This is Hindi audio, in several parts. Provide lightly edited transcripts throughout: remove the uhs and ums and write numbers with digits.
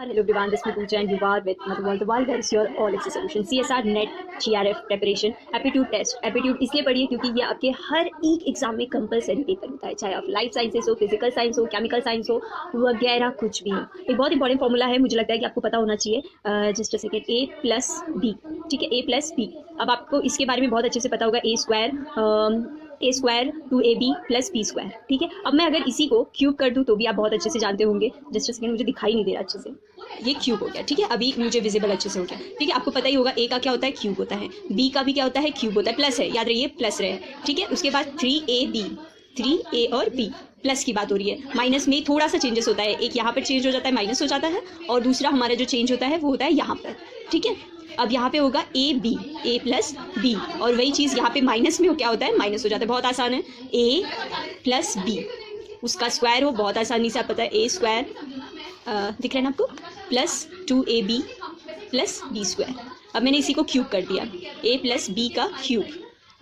Hello everyone, this is Pooja and you are with Madhuwal. The world is your all access solution. CSR NET GRF preparation aptitude test. Aptitude इसलिए पढ़िए क्योंकि ये आपके हर एक एग्जाम में कंपलसरी पेपर होता है, चाहे आप लाइफ साइंसेस हो, फिजिकल साइंस हो, केमिकल साइंस हो, वगैरह कुछ भी हो. एक बहुत इंपॉर्टेंट फॉर्मूला है, मुझे लगता है कि आपको पता होना चाहिए. Just a second, A plus B. ठीक है, ए प्लस बी. अब आपको इसके बारे में बहुत अच्छे से पता होगा. A square two a B plus B square. ठीक है, अब मैं अगर इसी को क्यूब कर दूं तो भी आप बहुत अच्छे से जानते होंगे. जस्ट सेकंड, मुझे दिखाई नहीं दे रहा अच्छे से. ये क्यूब हो गया. ठीक है, अभी मुझे विजिबल अच्छे से हो गया. ठीक है, आपको पता ही होगा ए का क्या होता है, क्यूब होता है. बी का भी क्या होता है, क्यूब होता है. प्लस है, याद रहिए प्लस रहे. ठीक है, उसके बाद 3ab, 3a और b. प्लस की बात हो रही है. माइनस में थोड़ा सा चेंजेस होता है, एक यहाँ पर चेंज हो जाता है, माइनस हो जाता है, और दूसरा हमारा जो चेंज होता है वो होता है यहाँ पर. ठीक है, अब यहाँ पे होगा A B, A plus B, और वही चीज़ यहाँ पे माइनस में हो क्या होता है, माइनस हो जाता है. बहुत आसान है. ए प्लस बी, उसका स्क्वायर हो, बहुत आसानी से आप पता है. ए स्क्वायर दिख रहा है ना आपको, plus 2ab plus B square. अब मैंने इसी को क्यूब कर दिया, ए प्लस बी का क्यूब.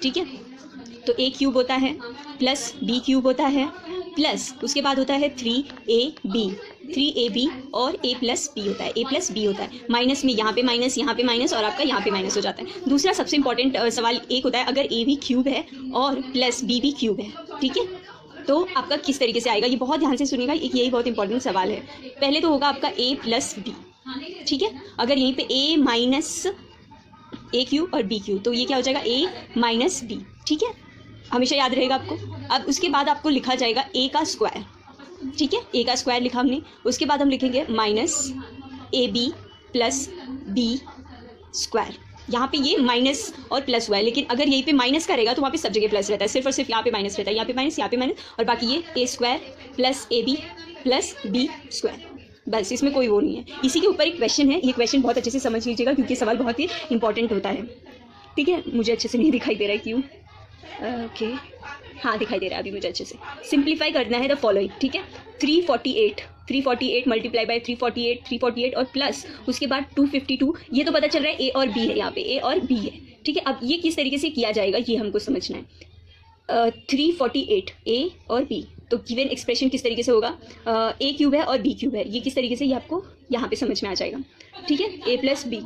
ठीक है, तो ए क्यूब होता है प्लस बी क्यूब होता है प्लस उसके बाद होता है 3ab, 3ab और a प्लस बी होता है, a प्लस बी होता है. माइनस में यहाँ पे माइनस और आपका यहाँ पे माइनस हो जाता है. दूसरा सबसे इंपॉर्टेंट सवाल एक होता है, अगर a भी क्यूब है और प्लस b भी क्यूब है, ठीक है, तो आपका किस तरीके से आएगा, ये बहुत ध्यान से सुनिएगा, एक यही बहुत इंपॉर्टेंट सवाल है. पहले तो होगा आपका a प्लस बी. ठीक है, अगर यहीं पे a माइनस ए क्यूब और बी क्यूब, तो ये क्या हो जाएगा, a माइनस बी. ठीक है, हमेशा याद रहेगा आपको. अब उसके बाद आपको लिखा जाएगा a का स्क्वायर. ठीक है, a का स्क्वायर लिखा हमने. उसके बाद हम लिखेंगे minus A B plus B square. यहाँ पे ये माइनस और प्लस हुआ है, लेकिन अगर यहीं पे माइनस करेगा तो वहाँ पे सब जगह प्लस रहता है. सिर्फ और सिर्फ यहाँ पे माइनस रहता है, यहाँ पे माइनस, यहाँ पे माइनस, और बाकी ये a square plus a B plus B square. बस, इसमें कोई वो नहीं है. इसी के ऊपर एक क्वेश्चन है, ये क्वेश्चन बहुत अच्छे से समझ लीजिएगा क्योंकि सवाल बहुत ही इंपॉर्टेंट होता है. ठीक है, मुझे अच्छे से नहीं दिखाई दे रहा है, क्यों? ओके, हाँ दिखाई दे रहा है अभी मुझे अच्छे से. सिंप्लीफाई करना है द फॉलोइंग. ठीक है, 348 मल्टीप्लाई बाय 348 और प्लस उसके बाद 252. ये तो पता चल रहा है ए और बी है, यहाँ पे ए और बी है. ठीक है, अब ये किस तरीके से किया जाएगा ये हमको समझना है. 348 ए और बी, तो गिवन एक्सप्रेशन किस तरीके से होगा, ए क्यूब है और बी क्यूब है, ये किस तरीके से, ये आपको यहाँ पे समझ में आ जाएगा. ठीक है, ए प्लस बी,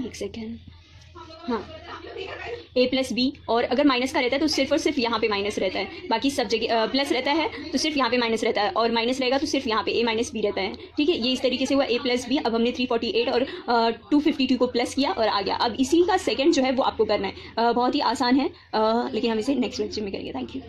एक सेकेंड, हाँ, ए प्लस बी, और अगर माइनस का रहता है तो सिर्फ और सिर्फ यहाँ पे माइनस रहता है, बाकी सब जगह प्लस रहता है तो सिर्फ यहाँ पे माइनस रहता है, और माइनस रहेगा तो सिर्फ यहाँ पे ए माइनस बी रहता है. ठीक है, ये इस तरीके से हुआ ए प्लस बी. अब हमने 348 और 252 को प्लस किया और आ गया. अब इसी का सेकंड जो है वो आपको करना है. बहुत ही आसान है, लेकिन हम इसे नेक्स्ट लेक्चर में करेंगे. Thank you.